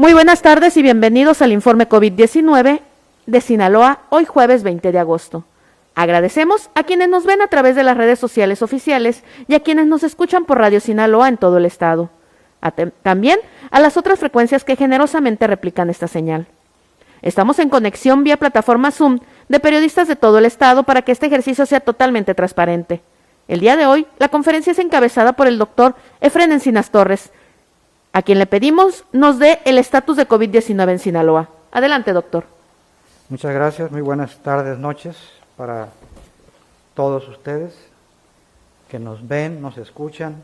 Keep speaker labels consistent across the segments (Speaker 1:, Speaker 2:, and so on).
Speaker 1: Muy buenas tardes y bienvenidos al informe COVID-19 de Sinaloa, hoy jueves 20 de agosto. Agradecemos a quienes nos ven a través de las redes sociales oficiales y a quienes nos escuchan por Radio Sinaloa en todo el estado. También a las otras frecuencias que generosamente replican esta señal. Estamos en conexión vía plataforma Zoom de periodistas de todo el estado para que este ejercicio sea totalmente transparente. El día de hoy, la conferencia es encabezada por el doctor Efrén Encinas Torres, a quien le pedimos nos dé el estatus de COVID-19 en Sinaloa. Adelante, doctor.
Speaker 2: Muchas gracias, muy buenas tardes, noches para todos ustedes que nos ven, nos escuchan,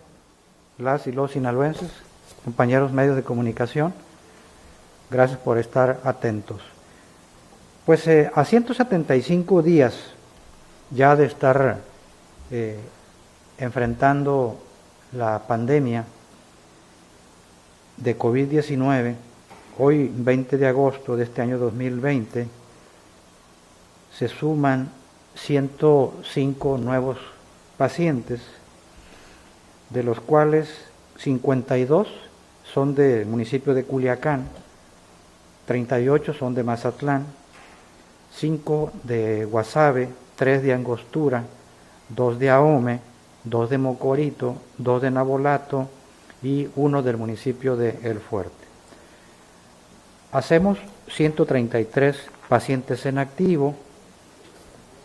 Speaker 2: las y los sinaloenses, compañeros medios de comunicación. Gracias por estar atentos. Pues a 175 días ya de estar enfrentando la pandemia de COVID-19, hoy 20 de agosto de este año 2020, se suman 105 nuevos pacientes, de los cuales 52 son del municipio de Culiacán, 38 son de Mazatlán, 5 de Guasave, 3 de Angostura, 2 de Ahome, 2 de Mocorito, 2 de Navolato y 1 del municipio de El Fuerte. Hacemos 133 pacientes en activo,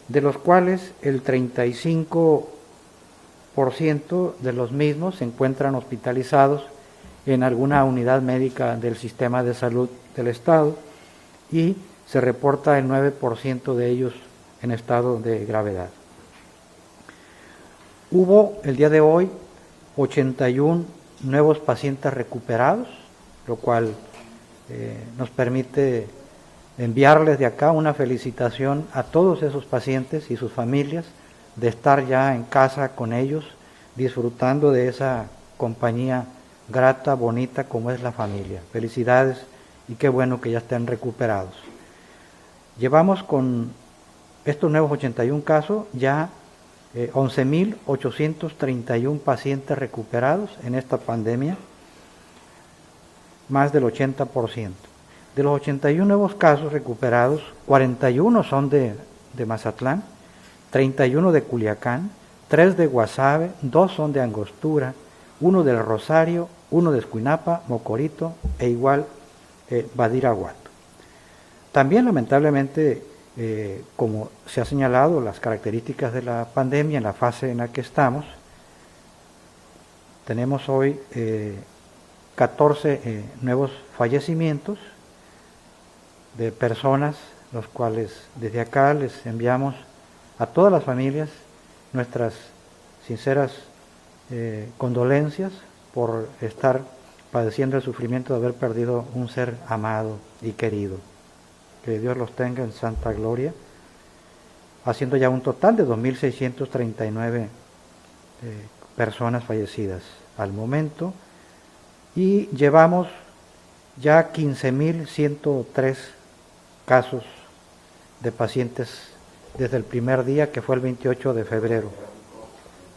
Speaker 2: de los cuales el 35% de los mismos se encuentran hospitalizados en alguna unidad médica del sistema de salud del estado y se reporta el 9% de ellos en estado de gravedad. Hubo el día de hoy 81 nuevos pacientes recuperados, lo cual nos permite enviarles de acá una felicitación a todos esos pacientes y sus familias de estar ya en casa con ellos, disfrutando de esa compañía grata, bonita como es la familia. Felicidades y qué bueno que ya estén recuperados. Llevamos con estos nuevos 81 casos ya 11.831 pacientes recuperados en esta pandemia, más del 80%. De los 81 nuevos casos recuperados, 41 son de Mazatlán, 31 de Culiacán, 3 de Guasave, 2 son de Angostura, 1 del Rosario, 1 de Escuinapa, Mocorito e igual Badiraguato. También lamentablemente, como se ha señalado, las características de la pandemia en la fase en la que estamos, tenemos hoy 14 nuevos fallecimientos de personas, los cuales desde acá les enviamos a todas las familias nuestras sinceras condolencias por estar padeciendo el sufrimiento de haber perdido un ser amado y querido. Que Dios los tenga en santa gloria, haciendo ya un total de 2.639 personas fallecidas al momento, y llevamos ya 15.103 casos de pacientes desde el primer día, que fue el 28 de febrero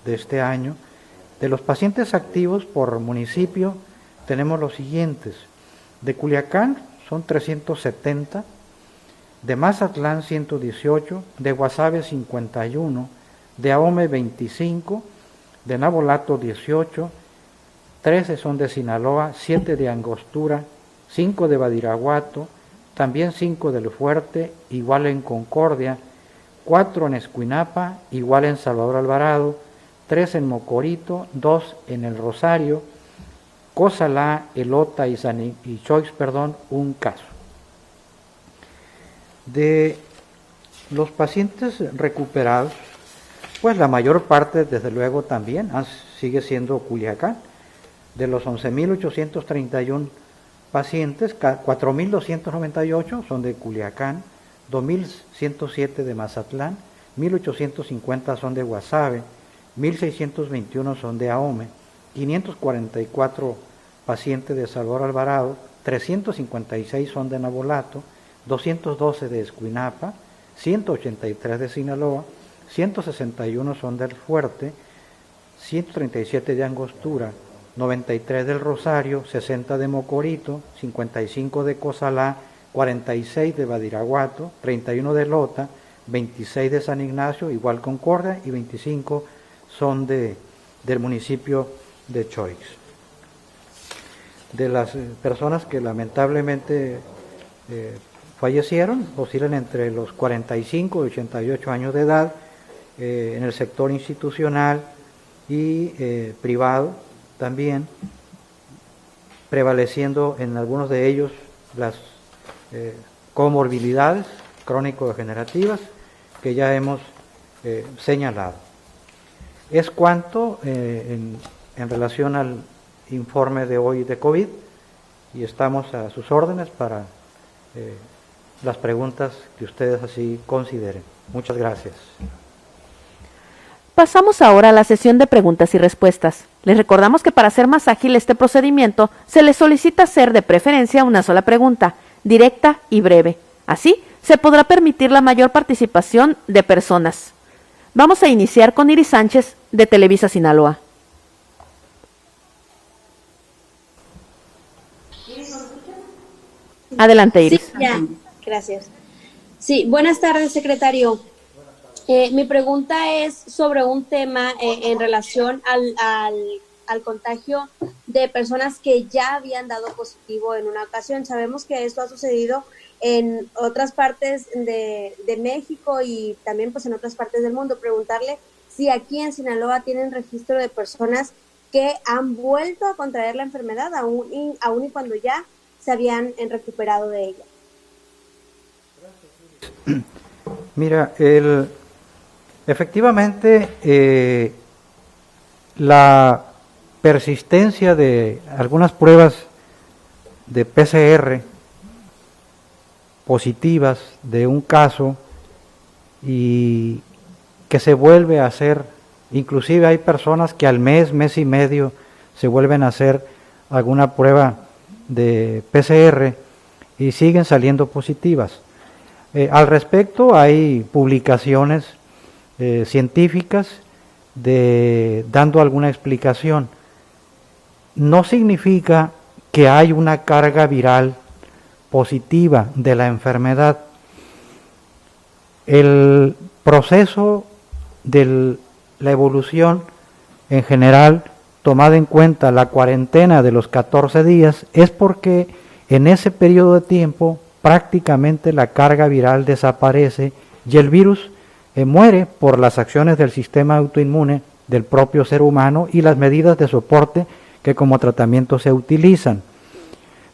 Speaker 2: de este año. De los pacientes activos por municipio tenemos los siguientes: de Culiacán son 370, de Mazatlán 118, de Guasave 51, de Ahome 25, de Navolato 18, 13 son de Sinaloa, 7 de Angostura, 5 de Badiraguato, también 5 del Fuerte, igual en Concordia, 4 en Escuinapa, igual en Salvador Alvarado, 3 en Mocorito, 2 en El Rosario, Cozalá, Elota y Choix, un caso. De los pacientes recuperados, pues la mayor parte, desde luego, también sigue siendo Culiacán. De los 11.831 pacientes, 4.298 son de Culiacán, 2.107 de Mazatlán, 1.850 son de Guasave, 1.621 son de Ahome, 544 pacientes de Salvador Alvarado, 356 son de Navolato, 212 de Escuinapa, 183 de Sinaloa, 161 son del Fuerte, 137 de Angostura, 93 del Rosario, 60 de Mocorito, 55 de Cozalá, 46 de Badiraguato, 31 de Lota, 26 de San Ignacio, igual Concordia, y 25 son del municipio de Choix. De las personas que lamentablemente fallecieron, oscilan entre los 45 y 88 años de edad, en el sector institucional y privado también, prevaleciendo en algunos de ellos las comorbilidades crónico-degenerativas que ya hemos señalado. Es cuanto en relación al informe de hoy de COVID, y estamos a sus órdenes para las preguntas que ustedes así consideren. Muchas gracias.
Speaker 1: Pasamos ahora a la sesión de preguntas y respuestas. Les recordamos que para hacer más ágil este procedimiento, se les solicita hacer de preferencia una sola pregunta, directa y breve. Así, se podrá permitir la mayor participación de personas. Vamos a iniciar con Iris Sánchez, de Televisa Sinaloa. Adelante, Iris.
Speaker 3: Sí, ya, gracias. Sí, buenas tardes, secretario. Mi pregunta es sobre un tema en relación al contagio de personas que ya habían dado positivo en una ocasión. Sabemos que esto ha sucedido en otras partes de México y también pues en otras partes del mundo. Preguntarle si aquí en Sinaloa tienen registro de personas que han vuelto a contraer la enfermedad aún y cuando ya se habían recuperado de ella.
Speaker 2: Mira, efectivamente, la persistencia de algunas pruebas de PCR positivas de un caso y que se vuelve a hacer, inclusive hay personas que al mes y medio se vuelven a hacer alguna prueba de PCR y siguen saliendo positivas. Al respecto hay publicaciones científicas dando alguna explicación. No significa que hay una carga viral positiva de la enfermedad. El proceso de la evolución en general, tomada en cuenta la cuarentena de los 14 días, es porque en ese periodo de tiempo prácticamente la carga viral desaparece y el virus muere por las acciones del sistema autoinmune del propio ser humano y las medidas de soporte que como tratamiento se utilizan.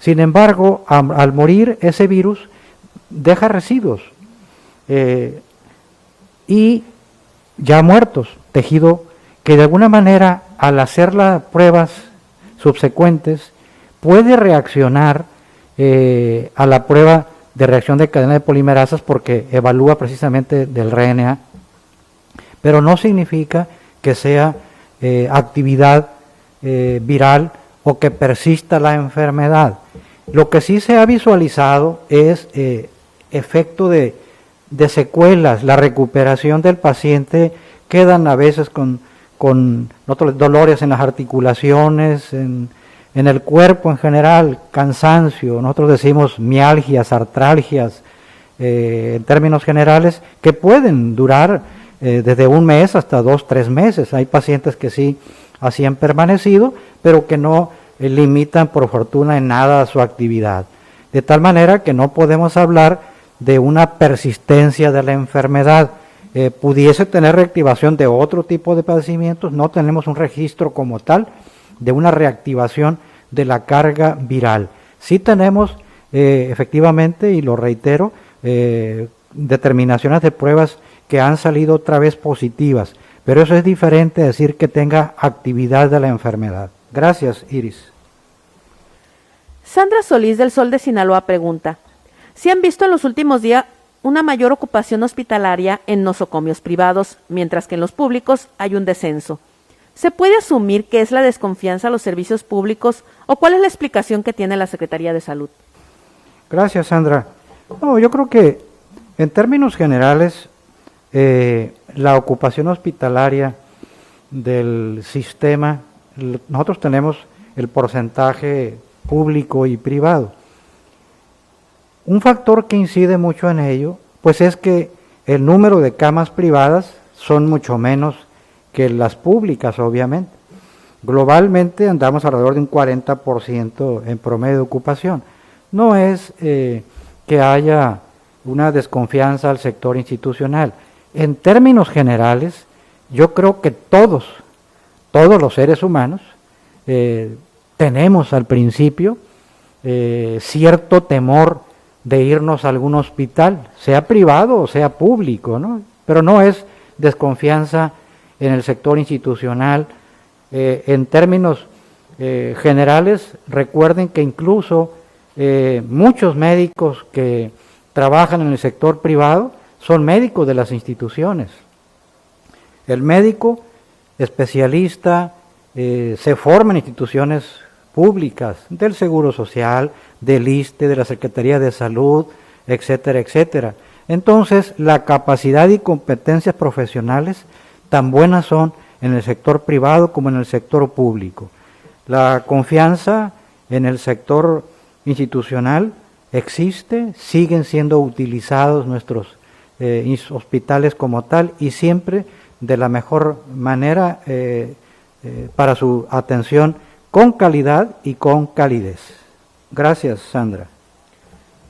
Speaker 2: Sin embargo, al morir ese virus deja residuos y ya muertos, tejido que de alguna manera al hacer las pruebas subsecuentes puede reaccionar a la prueba de reacción de cadena de polimerasas porque evalúa precisamente del RNA, pero no significa que sea actividad viral o que persista la enfermedad. Lo que sí se ha visualizado es efecto de secuelas, la recuperación del paciente, quedan a veces con dolores en las articulaciones, en el cuerpo en general, cansancio, nosotros decimos mialgias, artralgias, en términos generales, que pueden durar desde un mes hasta 2-3 meses. Hay pacientes que sí así han permanecido, pero que no limitan por fortuna en nada su actividad. De tal manera que no podemos hablar de una persistencia de la enfermedad. Pudiese tener reactivación de otro tipo de padecimientos, no tenemos un registro como tal de una reactivación de la carga viral. Sí tenemos efectivamente, y lo reitero, determinaciones de pruebas que han salido otra vez positivas, pero eso es diferente a decir que tenga actividad de la enfermedad. Gracias, Iris.
Speaker 1: Sandra Solís del Sol de Sinaloa pregunta, ¿si han visto en los últimos días una mayor ocupación hospitalaria en nosocomios privados, mientras que en los públicos hay un descenso? ¿Se puede asumir que es la desconfianza a los servicios públicos o cuál es la explicación que tiene la Secretaría de Salud?
Speaker 2: Gracias, Sandra. No, yo creo que en términos generales la ocupación hospitalaria del sistema, nosotros tenemos el porcentaje público y privado. Un factor que incide mucho en ello, pues es que el número de camas privadas son mucho menos que las públicas, obviamente. Globalmente andamos alrededor de un 40% en promedio de ocupación. No es que haya una desconfianza al sector institucional. En términos generales, yo creo que todos los seres humanos tenemos al principio cierto temor de irnos a algún hospital, sea privado o sea público, ¿no? Pero no es desconfianza en el sector institucional. En términos generales, recuerden que incluso muchos médicos que trabajan en el sector privado son médicos de las instituciones. El médico especialista se forma en instituciones públicas, del Seguro Social, del ISSSTE, de la Secretaría de Salud, etcétera, etcétera. Entonces, la capacidad y competencias profesionales tan buenas son en el sector privado como en el sector público. La confianza en el sector institucional existe, siguen siendo utilizados nuestros hospitales como tal y siempre de la mejor manera para su atención con calidad y con calidez. Gracias, Sandra.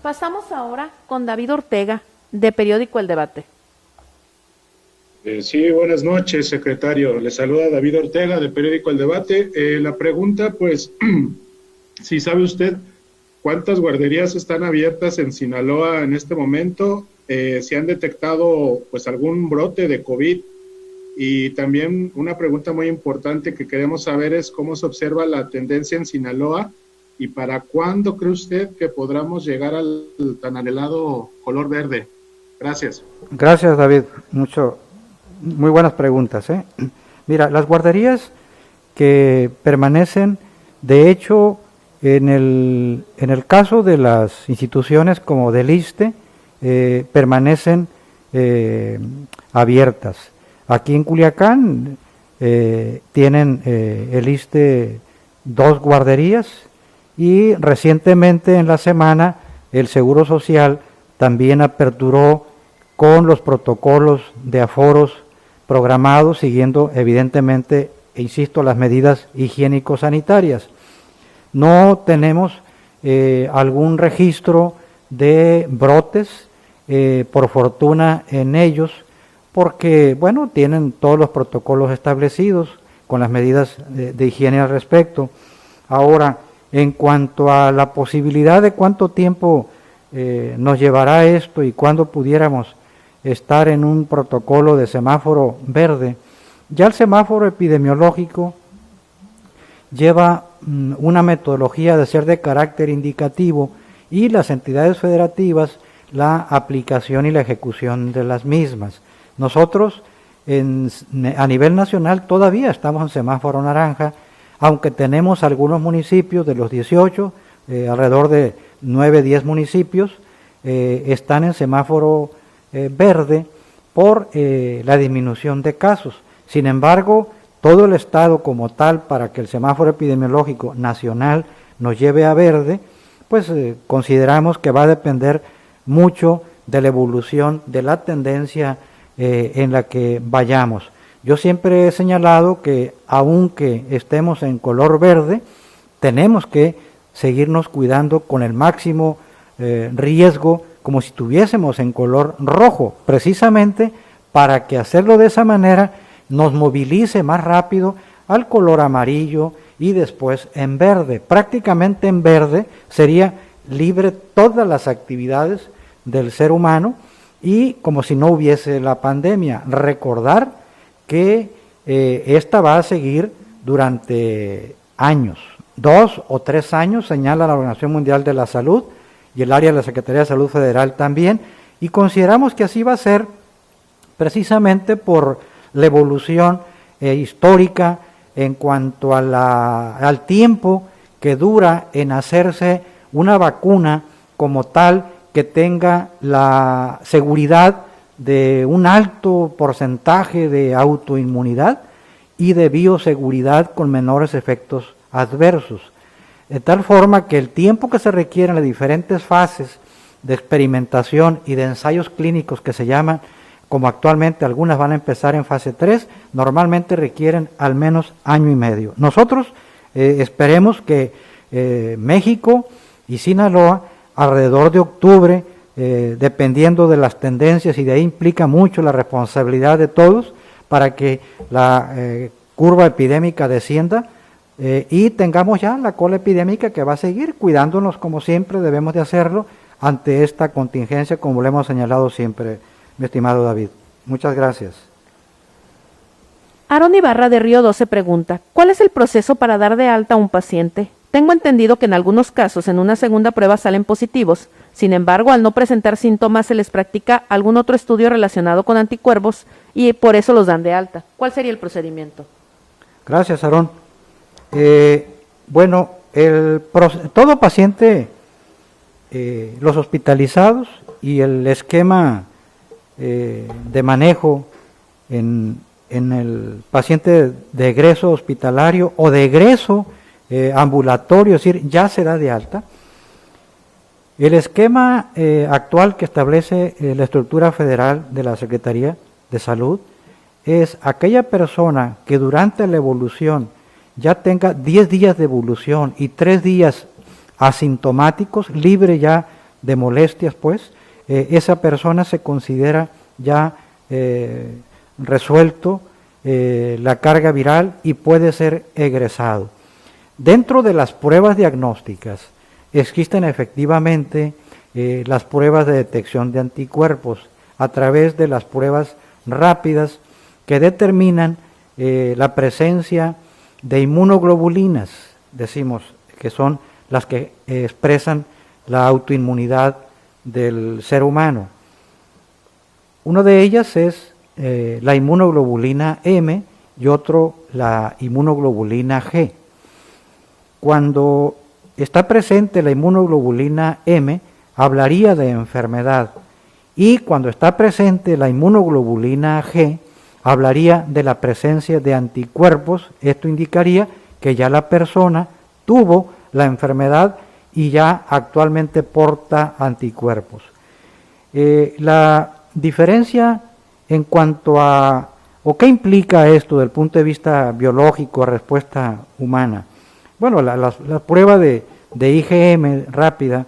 Speaker 1: Pasamos ahora con David Ortega, de Periódico El Debate.
Speaker 4: Sí, buenas noches, secretario. Le saluda David Ortega, de Periódico El Debate. La pregunta, pues, si sabe usted cuántas guarderías están abiertas en Sinaloa en este momento, si han detectado, pues, algún brote de COVID. Y también una pregunta muy importante que queremos saber es cómo se observa la tendencia en Sinaloa y para cuándo cree usted que podamos llegar al tan anhelado color verde. Gracias. Gracias,
Speaker 2: David. Muy buenas preguntas. Mira, las guarderías que permanecen, de hecho, en el caso de las instituciones como del ISSSTE, permanecen abiertas. Aquí en Culiacán tienen el ISSSTE 2 guarderías y recientemente en la semana el Seguro Social también aperturó con los protocolos de aforos programados, siguiendo evidentemente, insisto, las medidas higiénico-sanitarias. No tenemos algún registro de brotes, por fortuna en ellos, porque, bueno, tienen todos los protocolos establecidos con las medidas de higiene al respecto. Ahora, en cuanto a la posibilidad de cuánto tiempo nos llevará esto y cuándo pudiéramos estar en un protocolo de semáforo verde, ya el semáforo epidemiológico lleva una metodología de ser de carácter indicativo y las entidades federativas la aplicación y la ejecución de las mismas. Nosotros a nivel nacional todavía estamos en semáforo naranja, aunque tenemos algunos municipios de los 18, alrededor de 9, 10 municipios, están en semáforo verde por la disminución de casos. Sin embargo, todo el estado como tal, para que el semáforo epidemiológico nacional nos lleve a verde, pues consideramos que va a depender mucho de la evolución de la tendencia en la que vayamos. Yo siempre he señalado que aunque estemos en color verde, tenemos que seguirnos cuidando con el máximo riesgo, como si estuviésemos en color rojo, precisamente para que hacerlo de esa manera nos movilice más rápido al color amarillo y después en verde. Prácticamente en verde sería libre todas las actividades del ser humano y como si no hubiese la pandemia. Recordar que esta va a seguir durante años, 2 o 3 años, señala la Organización Mundial de la Salud y el área de la Secretaría de Salud Federal también, y consideramos que así va a ser precisamente por la evolución histórica en cuanto a al tiempo que dura en hacerse una vacuna como tal que tenga la seguridad de un alto porcentaje de autoinmunidad y de bioseguridad con menores efectos adversos, de tal forma que el tiempo que se requiere en las diferentes fases de experimentación y de ensayos clínicos que se llaman, como actualmente algunas van a empezar en fase 3, normalmente requieren al menos año y medio. Nosotros esperemos que México y Sinaloa, alrededor de octubre, dependiendo de las tendencias, y de ahí implica mucho la responsabilidad de todos, para que la curva epidémica descienda y tengamos ya la cola epidémica que va a seguir cuidándonos como siempre debemos de hacerlo ante esta contingencia, como lo hemos señalado siempre, mi estimado David. Muchas gracias.
Speaker 1: Aaron Ibarra de Río 12 pregunta, ¿cuál es el proceso para dar de alta a un paciente? Tengo entendido que en algunos casos en una segunda prueba salen positivos, sin embargo, al no presentar síntomas se les practica algún otro estudio relacionado con anticuerpos y por eso los dan de alta. ¿Cuál sería el procedimiento?
Speaker 2: Gracias, Aarón. Bueno, todo paciente, los hospitalizados y el esquema de manejo en el paciente de egreso hospitalario o de egreso ambulatorio, es decir, ya se da de alta. El esquema actual que establece la estructura federal de la Secretaría de Salud es aquella persona que durante la evolución ya tenga 10 días de evolución y 3 días asintomáticos, libre ya de molestias, pues, esa persona se considera ya resuelto la carga viral y puede ser egresado. Dentro de las pruebas diagnósticas existen efectivamente las pruebas de detección de anticuerpos a través de las pruebas rápidas que determinan la presencia de inmunoglobulinas, decimos que son las que expresan la autoinmunidad del ser humano. Una de ellas es la inmunoglobulina M y otro la inmunoglobulina G. Cuando está presente la inmunoglobulina M, hablaría de enfermedad, y cuando está presente la inmunoglobulina G, hablaría de la presencia de anticuerpos. Esto indicaría que ya la persona tuvo la enfermedad y ya actualmente porta anticuerpos. La diferencia en cuanto a, o qué implica esto desde el punto de vista biológico, respuesta humana. Bueno, la prueba de IgM rápida,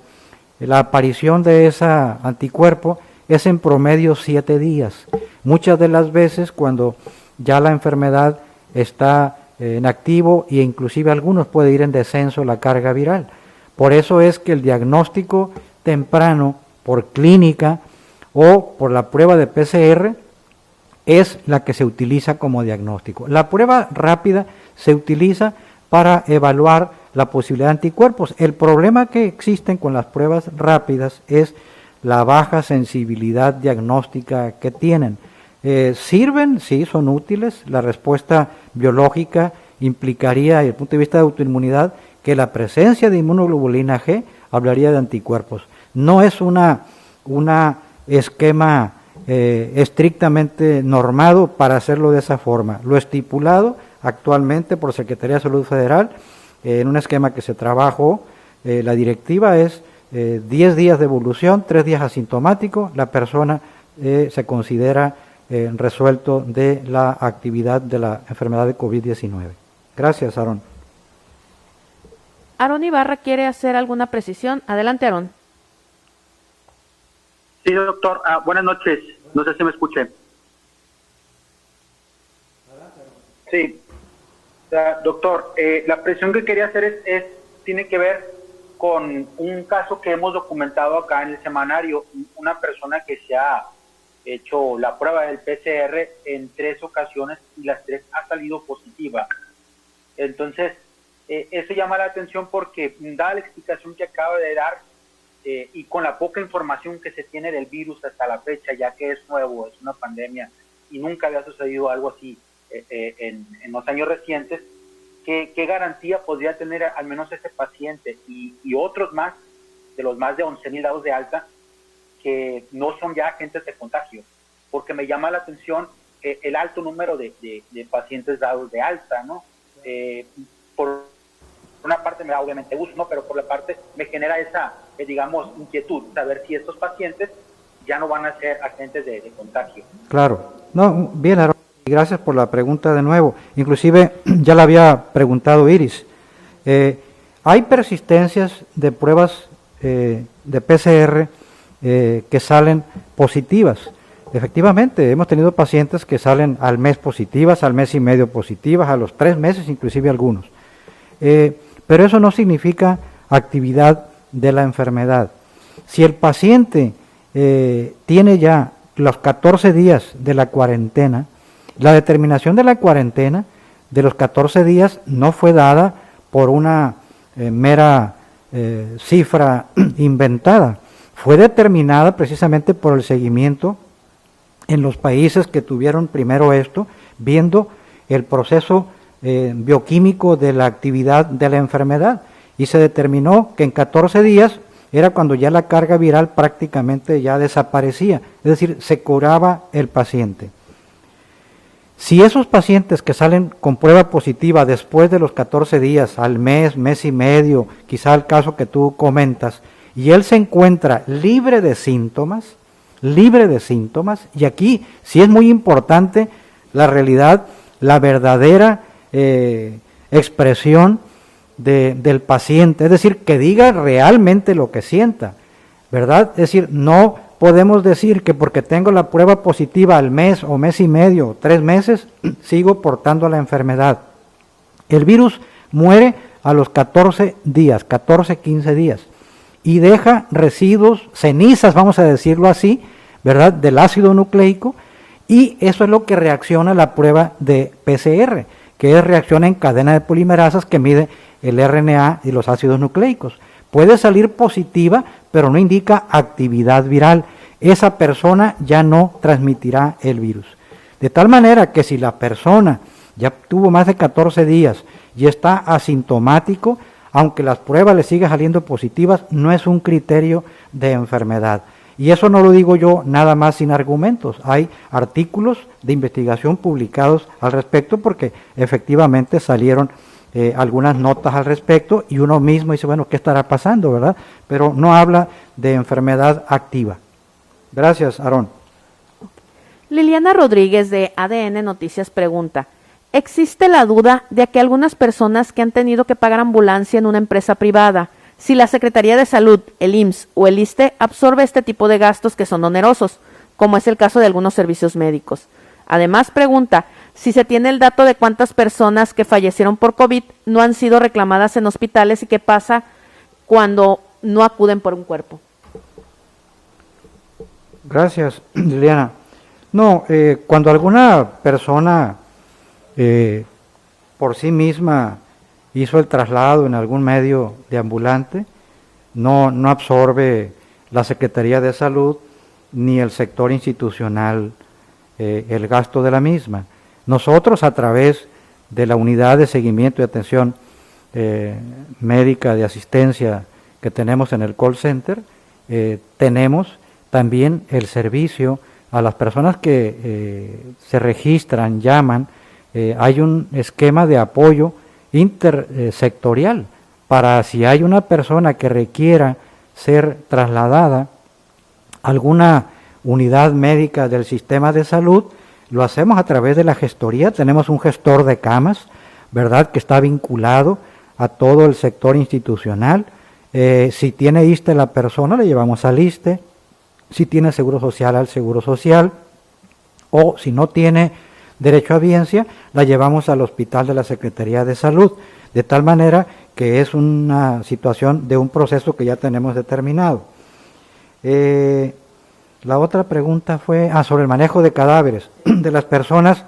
Speaker 2: la aparición de ese anticuerpo es en promedio 7 días. Muchas de las veces cuando ya la enfermedad está en activo e inclusive algunos puede ir en descenso la carga viral. Por eso es que el diagnóstico temprano por clínica o por la prueba de PCR es la que se utiliza como diagnóstico. La prueba rápida se utiliza para evaluar la posibilidad de anticuerpos. El problema que existen con las pruebas rápidas es la baja sensibilidad diagnóstica que tienen. Sirven, sí, son útiles. La respuesta biológica implicaría, desde el punto de vista de autoinmunidad, que la presencia de inmunoglobulina G hablaría de anticuerpos. No es una esquema estrictamente normado para hacerlo de esa forma. Lo estipulado actualmente por Secretaría de Salud Federal, en un esquema que se trabajó, la directiva es 10 días de evolución, 3 días asintomático, la persona se considera resuelto de la actividad de la enfermedad de COVID-19. Gracias, Aarón.
Speaker 1: Aaron Ibarra quiere hacer alguna precisión. Adelante, Aaron.
Speaker 5: Sí, doctor. Buenas noches. No sé si me escuché. Sí. Doctor, la precisión que quería hacer tiene que ver con un caso que hemos documentado acá en el semanario. Una persona que se ha hecho la prueba del PCR en 3 ocasiones y las 3 ha salido positiva. Entonces, eso llama la atención porque, dada la explicación que acaba de dar, y con la poca información que se tiene del virus hasta la fecha, ya que es nuevo, es una pandemia y nunca había sucedido algo así en los años recientes, ¿qué garantía podría tener al menos este paciente y otros más, de los más de 11,000 dados de alta, que no son ya agentes de contagio? Porque me llama la atención el alto número de pacientes dados de alta, ¿no? Por una parte me da obviamente gusto, ¿no? Pero por la parte me genera esa, digamos, inquietud, saber si estos pacientes ya no van a ser agentes de contagio.
Speaker 2: Claro. No, bien, Aaron, gracias por la pregunta de nuevo. Inclusive ya la había preguntado Iris. Hay persistencias de pruebas de PCR que salen positivas. Efectivamente, hemos tenido pacientes que salen al mes positivas, al mes y medio positivas, a los 3 meses inclusive algunos. Pero eso no significa actividad de la enfermedad. Si el paciente tiene ya los 14 días de la cuarentena, la determinación de la cuarentena de los 14 días no fue dada por una mera cifra inventada, fue determinada precisamente por el seguimiento en los países que tuvieron primero esto, viendo el proceso bioquímico de la actividad de la enfermedad, y se determinó que en 14 días era cuando ya la carga viral prácticamente ya desaparecía, es decir, se curaba el paciente. Si esos pacientes que salen con prueba positiva después de los 14 días, al mes, mes y medio, quizá el caso que tú comentas, y él se encuentra libre de síntomas, y aquí sí es muy importante la realidad, la verdadera expresión del paciente, es decir, que diga realmente lo que sienta, ¿verdad? Es decir, no podemos decir que porque tengo la prueba positiva al mes o mes y medio, 3 meses, sigo portando la enfermedad. El virus muere a los 14 días, 14, 15 días, y deja residuos, cenizas, vamos a decirlo así, ¿verdad?, del ácido nucleico, y eso es lo que reacciona la prueba de PCR, que es reacción en cadena de polimerasas que mide el RNA y los ácidos nucleicos. Puede salir positiva, pero no indica actividad viral. Esa persona ya no transmitirá el virus. De tal manera que si la persona ya tuvo más de 14 días y está asintomático, aunque las pruebas le sigan saliendo positivas, no es un criterio de enfermedad. Y eso no lo digo yo nada más sin argumentos. Hay artículos de investigación publicados al respecto porque efectivamente salieron algunas notas al respecto y uno mismo dice, bueno, ¿qué estará pasando, verdad? Pero no habla de enfermedad activa. Gracias, Aarón.
Speaker 1: Liliana Rodríguez de ADN Noticias pregunta, ¿existe la duda de que algunas personas que han tenido que pagar ambulancia en una empresa privada, si la Secretaría de Salud, el IMSS o el ISSSTE absorbe este tipo de gastos que son onerosos, como es el caso de algunos servicios médicos? Además pregunta, si se tiene el dato de cuántas personas que fallecieron por COVID no han sido reclamadas en hospitales y qué pasa cuando no acuden por un cuerpo.
Speaker 2: Gracias, Liliana. No, cuando alguna persona por sí misma hizo el traslado en algún medio de ambulante, no absorbe la Secretaría de Salud ni el sector institucional el gasto de la misma. Nosotros, a través de la unidad de seguimiento y atención médica de asistencia que tenemos en el call center, tenemos también el servicio a las personas que se registran, llaman. Hay un esquema de apoyo intersectorial para si hay una persona que requiera ser trasladada a alguna unidad médica del sistema de salud, lo hacemos a través de la gestoría. Tenemos un gestor de camas, ¿verdad?, que está vinculado a todo el sector institucional. Si tiene ISSSTE la persona, le llevamos al ISSSTE. Si tiene Seguro Social, al Seguro Social. O si no tiene derecho a biencia, la llevamos al hospital de la Secretaría de Salud. De tal manera que es una situación de un proceso que ya tenemos determinado. La otra pregunta fue sobre el manejo de cadáveres de las personas.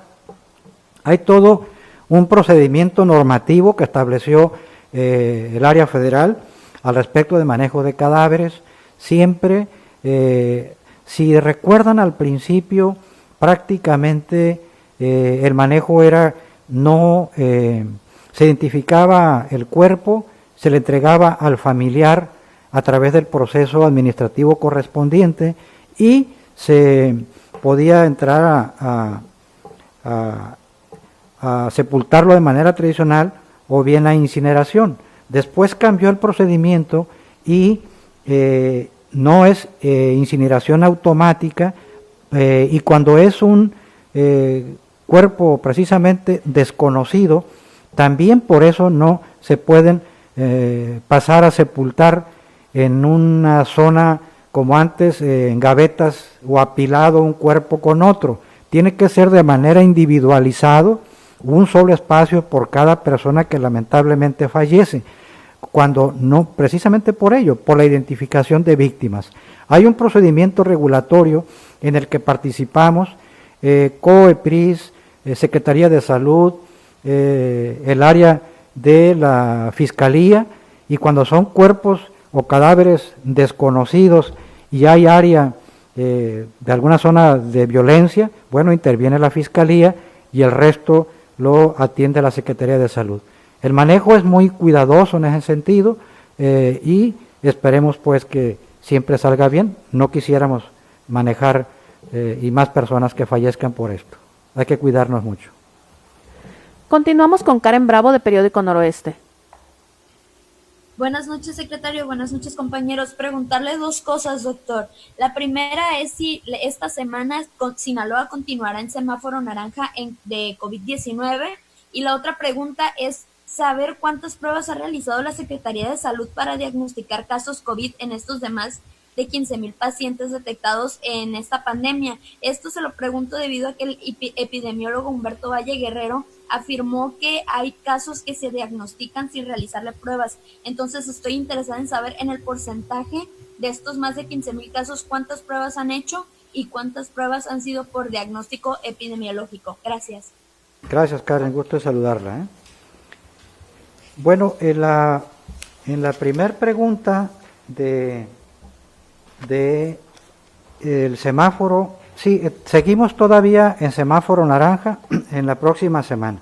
Speaker 2: Hay todo un procedimiento normativo que estableció el área federal al respecto de manejo de cadáveres. Siempre, si recuerdan al principio, prácticamente el manejo era no se identificaba el cuerpo, se le entregaba al familiar a través del proceso administrativo correspondiente y se podía entrar a sepultarlo de manera tradicional o bien a incineración. Después cambió el procedimiento y no es incineración automática, y cuando es un cuerpo precisamente desconocido, también por eso no se pueden pasar a sepultar en una zona como antes, en gavetas o apilado un cuerpo con otro. Tiene que ser de manera individualizado, un solo espacio por cada persona que lamentablemente fallece, cuando no, precisamente por ello, por la identificación de víctimas. Hay un procedimiento regulatorio en el que participamos, COE, PRIS, Secretaría de Salud, el área de la Fiscalía, y cuando son cuerpos o cadáveres desconocidos y hay área de alguna zona de violencia, bueno, interviene la Fiscalía y el resto lo atiende la Secretaría de Salud. El manejo es muy cuidadoso en ese sentido, y esperemos pues que siempre salga bien. No quisiéramos manejar y más personas que fallezcan por esto. Hay que cuidarnos mucho.
Speaker 1: Continuamos con Karen Bravo de Periódico Noroeste.
Speaker 6: Buenas noches, secretario. Buenas noches, compañeros. Preguntarle dos cosas, doctor. La primera es si esta semana Sinaloa continuará en semáforo naranja de COVID-19. Y la otra pregunta es saber cuántas pruebas ha realizado la Secretaría de Salud para diagnosticar casos COVID en estos demás de 15,000 pacientes detectados en esta pandemia. Esto se lo pregunto debido a que el epidemiólogo Humberto Valle Guerrero afirmó que hay casos que se diagnostican sin realizarle pruebas. Entonces estoy interesada en saber en el porcentaje de estos más de 15,000 casos, cuántas pruebas han hecho y cuántas pruebas han sido por diagnóstico epidemiológico. Gracias.
Speaker 2: Gracias, Karen, gusto de saludarla. Bueno, en la primera pregunta de el semáforo, sí, seguimos todavía en semáforo naranja en la próxima semana.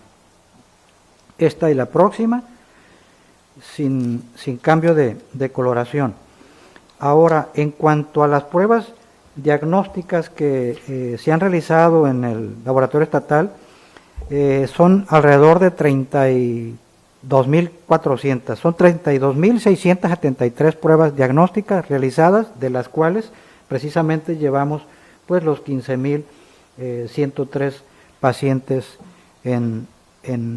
Speaker 2: Esta y la próxima, sin cambio de coloración. Ahora, en cuanto a las pruebas diagnósticas que se han realizado en el laboratorio estatal, son alrededor de 32,400, son 32,673 pruebas diagnósticas realizadas, de las cuales precisamente llevamos pues los 15,103 pacientes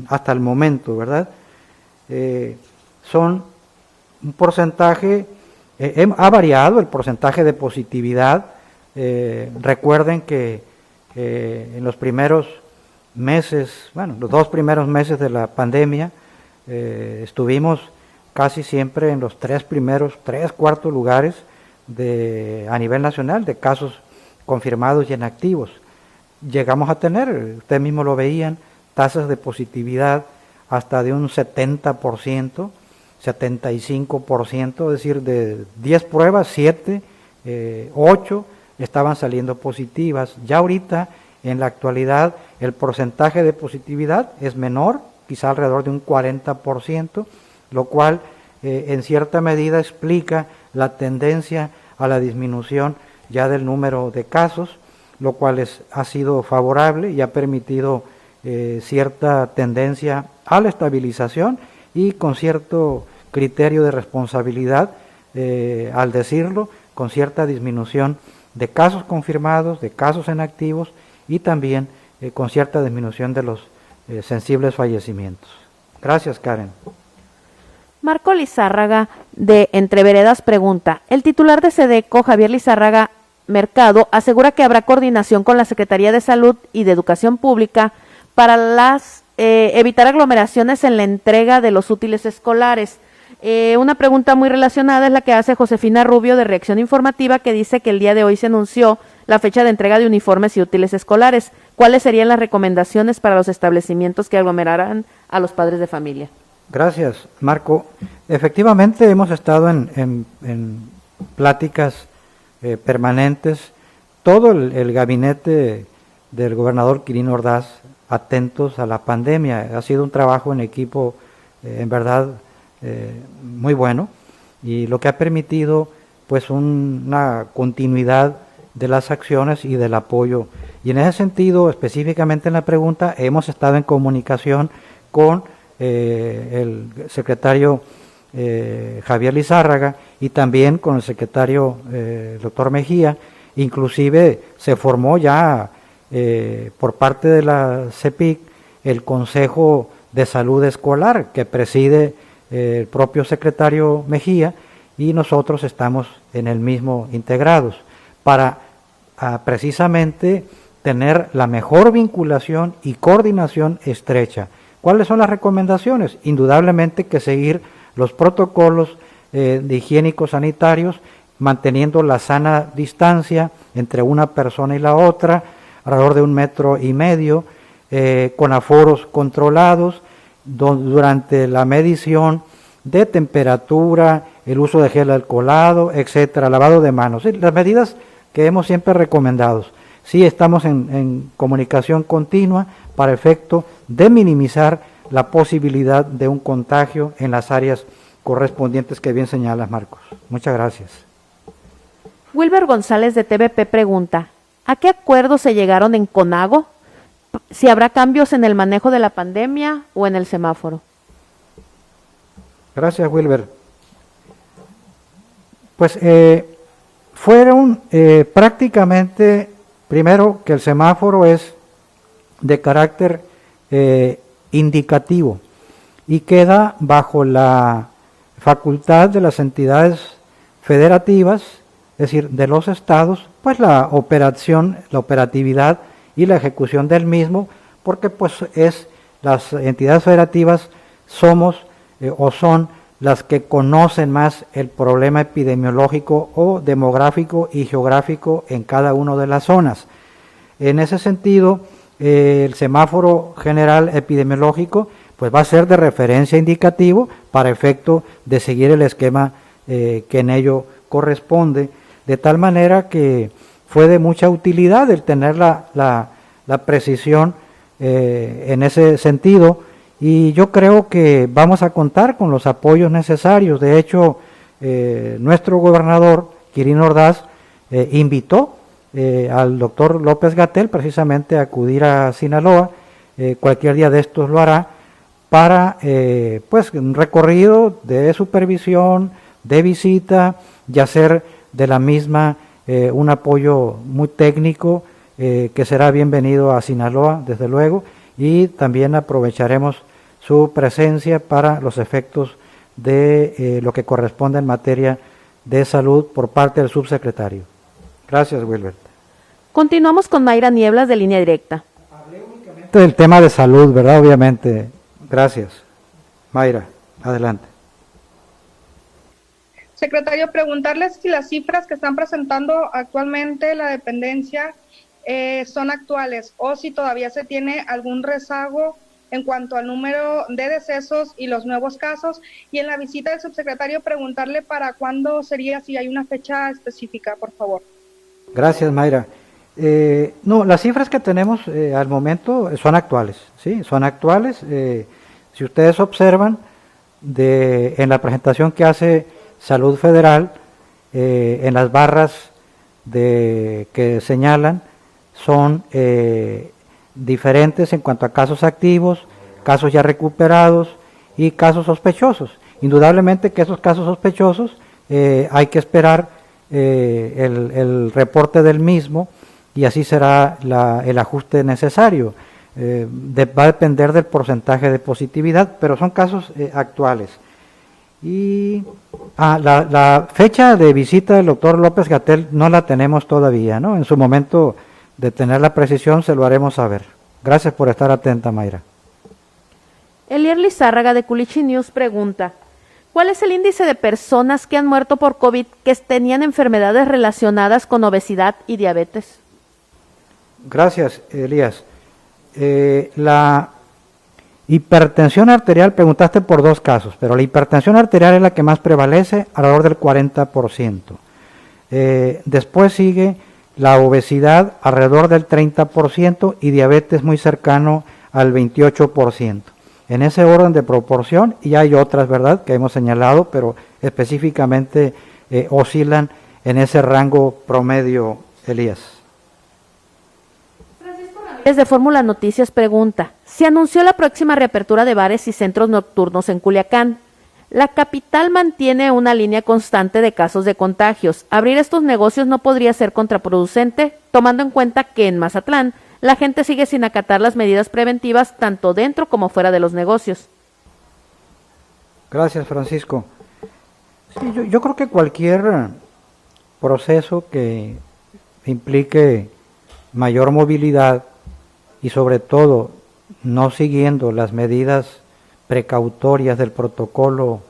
Speaker 2: hasta el momento, ¿verdad? Son un porcentaje, ha variado el porcentaje de positividad. Recuerden que en los primeros meses, bueno, los 2 primeros meses de la pandemia, estuvimos casi siempre en los 3 cuartos lugares a nivel nacional de casos confirmados y en activos. Llegamos a tener, ustedes mismos lo veían, tasas de positividad hasta de un 70%, 75%, es decir, de 10 pruebas, 7, 8 estaban saliendo positivas. Ya ahorita, en la actualidad, el porcentaje de positividad es menor, quizá alrededor de un 40%, lo cual en cierta medida explica la tendencia a la disminución ya del número de casos, lo cual ha sido favorable y ha permitido cierta tendencia a la estabilización y con cierto criterio de responsabilidad, al decirlo, con cierta disminución de casos confirmados, de casos en activos y también con cierta disminución de los sensibles fallecimientos. Gracias, Karen.
Speaker 1: Marco Lizárraga de Entre Veredas pregunta, el titular de SEDECO, Javier Lizárraga Mercado, asegura que habrá coordinación con la Secretaría de Salud y de Educación Pública para evitar aglomeraciones en la entrega de los útiles escolares. Una pregunta muy relacionada es la que hace Josefina Rubio de Reacción Informativa, que dice que el día de hoy se anunció la fecha de entrega de uniformes y útiles escolares. ¿Cuáles serían las recomendaciones para los establecimientos que aglomerarán a los padres de familia?
Speaker 2: Gracias, Marco. Efectivamente hemos estado en pláticas permanentes, todo el gabinete del gobernador Quirino Ordaz, atentos a la pandemia. Ha sido un trabajo en equipo, en verdad, muy bueno, y lo que ha permitido pues una continuidad de las acciones y del apoyo. Y en ese sentido, específicamente en la pregunta, hemos estado en comunicación con el secretario Javier Lizárraga, y también con el secretario doctor Mejía. Inclusive se formó ya por parte de la CEPIC el Consejo de Salud Escolar, que preside el propio secretario Mejía, y nosotros estamos en el mismo integrados, para precisamente tener la mejor vinculación y coordinación estrecha. ¿Cuáles son las recomendaciones? Indudablemente que seguir los protocolos de higiénicos sanitarios, manteniendo la sana distancia entre una persona y la otra, alrededor de 1,5 metros, con aforos controlados, durante la medición de temperatura, el uso de gel alcoholado, etcétera, lavado de manos, ¿sí? Las medidas que hemos siempre recomendado. Sí, estamos en comunicación continua para efecto de minimizar la posibilidad de un contagio en las áreas correspondientes que bien señalas, Marcos. Muchas gracias.
Speaker 1: Wilber González de TVP pregunta, ¿a qué acuerdos se llegaron en CONAGO? Si habrá cambios en el manejo de la pandemia o en el semáforo.
Speaker 2: Gracias, Wilber. Pues fueron prácticamente, primero, que el semáforo es de carácter indicativo y queda bajo la facultad de las entidades federativas, es decir, de los estados, pues la operatividad y la ejecución del mismo, porque pues las entidades federativas somos o son las que conocen más el problema epidemiológico o demográfico y geográfico en cada una de las zonas. En ese sentido, el semáforo general epidemiológico pues va a ser de referencia indicativo para efecto de seguir el esquema que en ello corresponde, de tal manera que fue de mucha utilidad el tener la precisión en ese sentido, y yo creo que vamos a contar con los apoyos necesarios. De hecho, nuestro gobernador, Quirino Ordaz, invitó al doctor López-Gatell precisamente a acudir a Sinaloa, cualquier día de estos lo hará, para pues un recorrido de supervisión, de visita, y hacer de la misma un apoyo muy técnico que será bienvenido a Sinaloa, desde luego, y también aprovecharemos su presencia para los efectos de lo que corresponde en materia de salud por parte del subsecretario. Gracias, Wilbert.
Speaker 1: Continuamos con Mayra Nieblas de Línea Directa.
Speaker 2: Del tema de salud, ¿verdad? Obviamente. Gracias. Mayra, adelante.
Speaker 7: Secretario, preguntarle si las cifras que están presentando actualmente la dependencia son actuales o si todavía se tiene algún rezago en cuanto al número de decesos y los nuevos casos. Y en la visita del subsecretario, preguntarle para cuándo sería, si hay una fecha específica, por favor.
Speaker 2: Gracias, Mayra. No, las cifras que tenemos al momento son actuales, ¿sí? Son actuales. Si ustedes observan en la presentación que hace Salud Federal, en las barras que señalan, son diferentes en cuanto a casos activos, casos ya recuperados y casos sospechosos. Indudablemente que esos casos sospechosos hay que esperar el reporte del mismo, y así será el ajuste necesario. Va a depender del porcentaje de positividad, pero son casos actuales. Y la fecha de visita del doctor López-Gatell no la tenemos todavía, ¿no? En su momento de tener la precisión se lo haremos saber. Gracias por estar atenta, Mayra.
Speaker 1: Elier Lizárraga de Culichi News pregunta, ¿cuál es el índice de personas que han muerto por COVID que tenían enfermedades relacionadas con obesidad y diabetes?
Speaker 2: Gracias, Elías. La hipertensión arterial, preguntaste por 2 casos, pero la hipertensión arterial es la que más prevalece, alrededor del 40%. Después sigue la obesidad, alrededor del 30%, y diabetes muy cercano al 28%. En ese orden de proporción, y hay otras, ¿verdad?, que hemos señalado, pero específicamente oscilan en ese rango promedio, Elías.
Speaker 1: Desde Fórmula Noticias pregunta, se anunció la próxima reapertura de bares y centros nocturnos en Culiacán. La capital mantiene una línea constante de casos de contagios. Abrir estos negocios no podría ser contraproducente, tomando en cuenta que en Mazatlán la gente sigue sin acatar las medidas preventivas tanto dentro como fuera de los negocios.
Speaker 2: Gracias, Francisco. Sí, yo creo que cualquier proceso que implique mayor movilidad y sobre todo no siguiendo las medidas precautorias del protocolo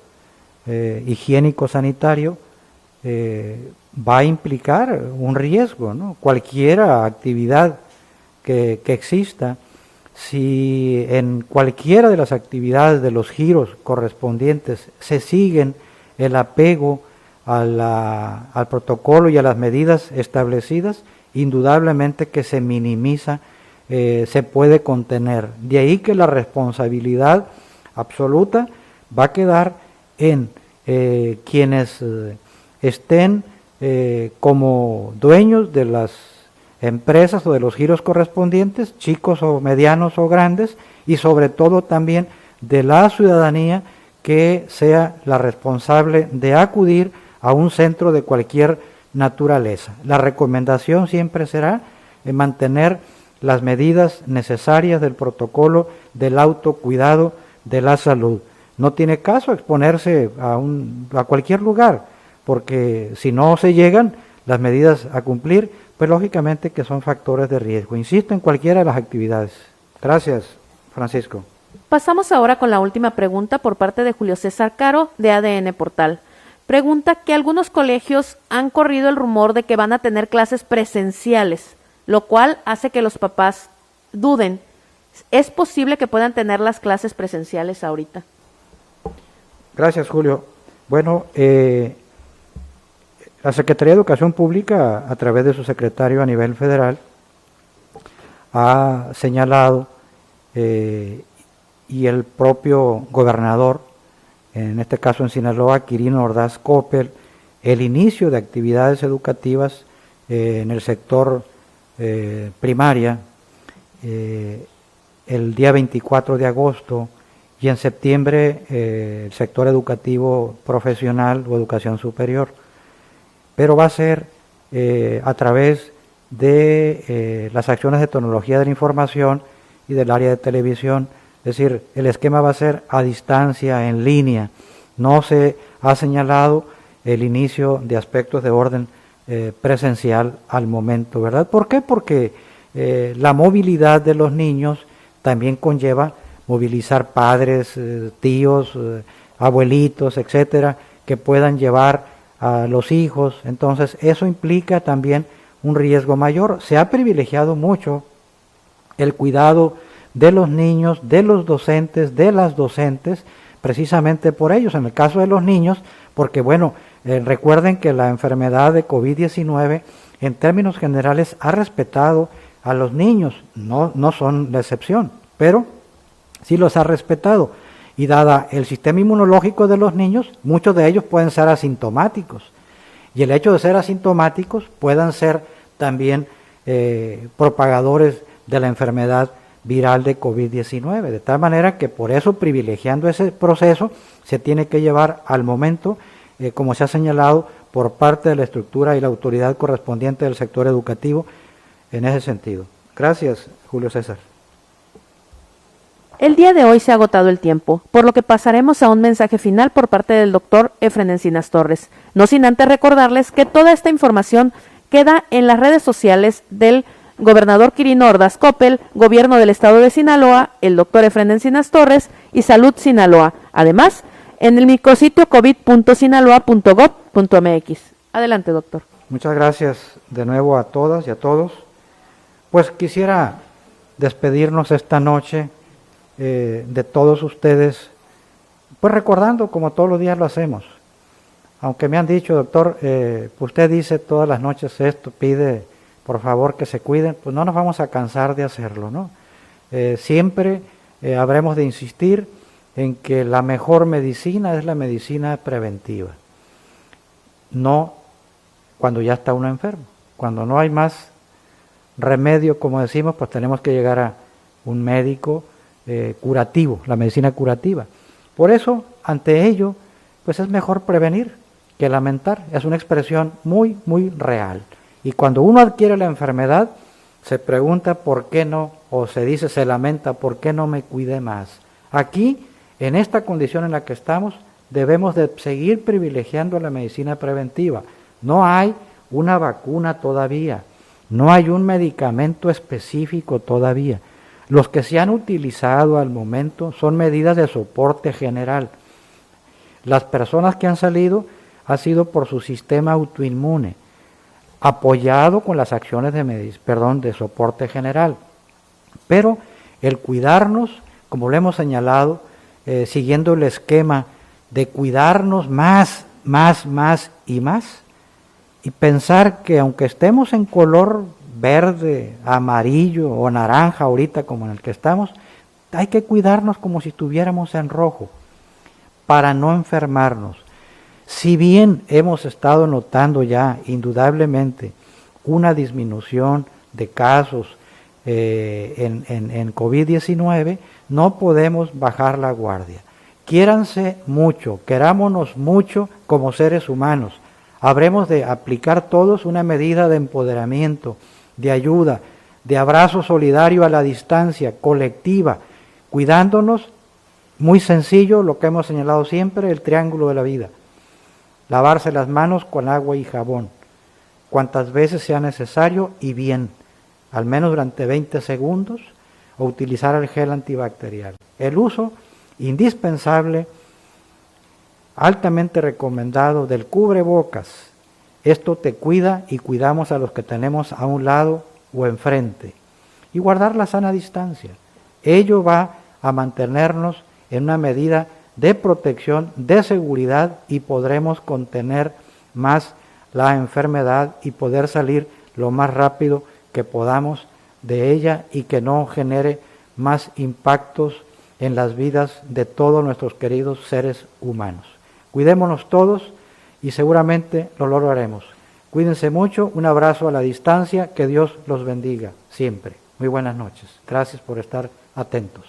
Speaker 2: higiénico-sanitario va a implicar un riesgo, ¿no? Cualquier actividad que exista, si en cualquiera de las actividades de los giros correspondientes se siguen el apego al protocolo y a las medidas establecidas, indudablemente que se minimiza, se puede contener. De ahí que la responsabilidad absoluta va a quedar en quienes estén como dueños de las empresas o de los giros correspondientes, chicos o medianos o grandes, y sobre todo también de la ciudadanía que sea la responsable de acudir a un centro de cualquier naturaleza. La recomendación siempre será mantener las medidas necesarias del protocolo del autocuidado de la salud. No tiene caso exponerse a cualquier lugar, porque si no se llegan las medidas a cumplir, pues lógicamente que son factores de riesgo. Insisto, en cualquiera de las actividades. Gracias, Francisco.
Speaker 1: Pasamos ahora con la última pregunta por parte de Julio César Caro, de ADN Portal. Pregunta que algunos colegios han corrido el rumor de que van a tener clases presenciales, lo cual hace que los papás duden. ¿Es posible que puedan tener las clases presenciales ahorita?
Speaker 2: Gracias, Julio. Bueno, la Secretaría de Educación Pública, a través de su secretario a nivel federal, ha señalado, y el propio gobernador, en este caso en Sinaloa, Quirino Ordaz Coppel, el inicio de actividades educativas en el sector primaria el día 24 de agosto y en septiembre el sector educativo profesional o educación superior. Pero va a ser a través de las acciones de tecnología de la información y del área de televisión. Es decir, el esquema va a ser a distancia, en línea. No se ha señalado el inicio de aspectos de orden presencial al momento, ¿verdad? ¿Por qué? Porque la movilidad de los niños también conlleva movilizar padres, tíos, abuelitos, etcétera, que puedan llevar a los hijos. Entonces, eso implica también un riesgo mayor. Se ha privilegiado mucho el cuidado de los niños, de los docentes, de las docentes, precisamente por ellos. En el caso de los niños, porque bueno, recuerden que la enfermedad de COVID-19 en términos generales ha respetado a los niños, no son la excepción, pero sí los ha respetado. Y dada el sistema inmunológico de los niños, muchos de ellos pueden ser asintomáticos. Y el hecho de ser asintomáticos puedan ser también propagadores de la enfermedad viral de COVID-19, de tal manera que por eso, privilegiando ese proceso, se tiene que llevar al momento, como se ha señalado, por parte de la estructura y la autoridad correspondiente del sector educativo en ese sentido. Gracias, Julio César.
Speaker 1: El día de hoy se ha agotado el tiempo, por lo que pasaremos a un mensaje final por parte del doctor Efren Encinas Torres, no sin antes recordarles que toda esta información queda en las redes sociales del gobernador Quirino Ordaz Coppel, gobierno del estado de Sinaloa, el doctor Efren Encinas Torres y Salud Sinaloa. Además, en el micrositio covid.sinaloa.gov.mx. Adelante, doctor.
Speaker 2: Muchas gracias de nuevo a todas y a todos. Pues quisiera despedirnos esta noche de todos ustedes, pues recordando como todos los días lo hacemos. Aunque me han dicho, doctor, usted dice todas las noches esto, pide por favor que se cuiden, pues no nos vamos a cansar de hacerlo, ¿no? Siempre habremos de insistir en que la mejor medicina es la medicina preventiva, no cuando ya está uno enfermo. Cuando no hay más remedio, como decimos, pues tenemos que llegar a un médico curativo, la medicina curativa. Por eso, ante ello, pues es mejor prevenir que lamentar. Es una expresión muy, muy real. Y cuando uno adquiere la enfermedad, se pregunta por qué no, o se dice, se lamenta, por qué no me cuidé más. Aquí, en esta condición en la que estamos, debemos de seguir privilegiando la medicina preventiva. No hay una vacuna todavía, no hay un medicamento específico todavía. Los que se han utilizado al momento son medidas de soporte general. Las personas que han salido ha sido por su sistema autoinmune, apoyado con las acciones de soporte general. Pero el cuidarnos, como lo hemos señalado, siguiendo el esquema de cuidarnos más y más, y pensar que aunque estemos en color verde, amarillo o naranja ahorita como en el que estamos, hay que cuidarnos como si estuviéramos en rojo, para no enfermarnos. Si bien hemos estado notando ya indudablemente una disminución de casos en COVID-19, no podemos bajar la guardia. Quiéranse mucho, querámonos mucho como seres humanos. Habremos de aplicar todos una medida de empoderamiento, de ayuda, de abrazo solidario a la distancia, colectiva, cuidándonos, muy sencillo, lo que hemos señalado siempre, el triángulo de la vida. Lavarse las manos con agua y jabón, cuantas veces sea necesario y bien, al menos durante 20 segundos, o utilizar el gel antibacterial. El uso indispensable, altamente recomendado, del cubrebocas. Esto te cuida y cuidamos a los que tenemos a un lado o enfrente. Y guardar la sana distancia. Ello va a mantenernos en una medida de protección, de seguridad, y podremos contener más la enfermedad y poder salir lo más rápido que podamos de ella y que no genere más impactos en las vidas de todos nuestros queridos seres humanos. Cuidémonos todos y seguramente lo lograremos. Cuídense mucho, un abrazo a la distancia, que Dios los bendiga siempre. Muy buenas noches. Gracias por estar atentos.